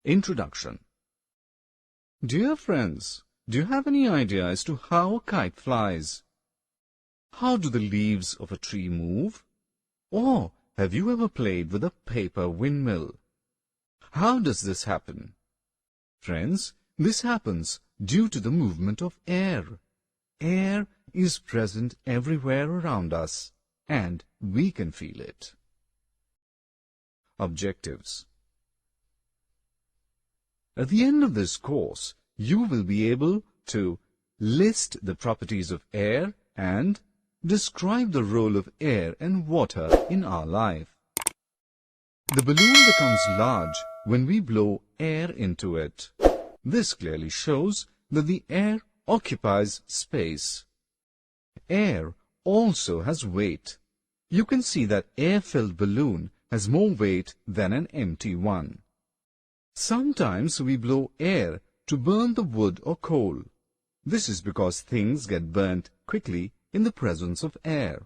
Introduction. Dear friends, do you have any idea as to how a kite flies? How do the leaves of a tree move? Or have you ever played with a paper windmill? How does this happen? Friends, this happens due to the movement of air. Air is present everywhere around us, and we can feel it. Objectives. At the end of this course, you will be able to list the properties of air and describe the role of air and water in our life. The balloon becomes large when we blow air into it. This clearly shows that the air occupies space. Air also has weight. You can see that air-filled balloon has more weight than an empty one. Sometimes we blow air to burn the wood or coal. This is because things get burnt quickly in the presence of air.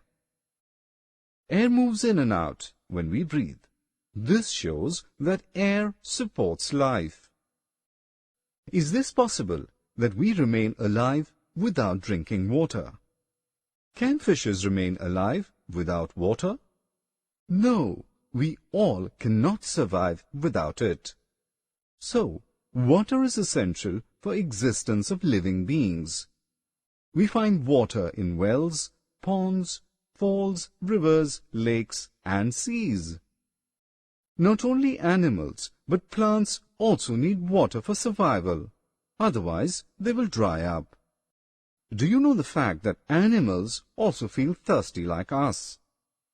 Air moves in and out when we breathe. This shows that air supports life. Is this possible, that we remain alive without drinking water? Can fishes remain alive without water? No, we all cannot survive without it. So, water is essential for existence of living beings. We find water in wells, ponds, falls, rivers, lakes, and seas. Not only animals, but plants also need water for survival. Otherwise, they will dry up. Do you know the fact that animals also feel thirsty like us?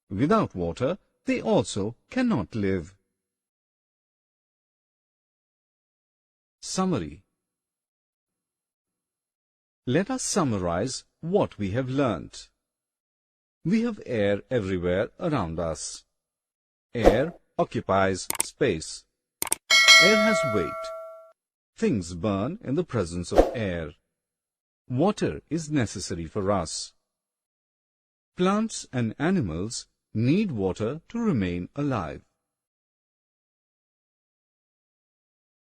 Without water, they also cannot live. Summary. Let us summarize what we have learnt. We have air everywhere around us. Air occupies space. Air has weight. Things burn in the presence of air. Water is necessary for us. Plants and animals need water to remain alive.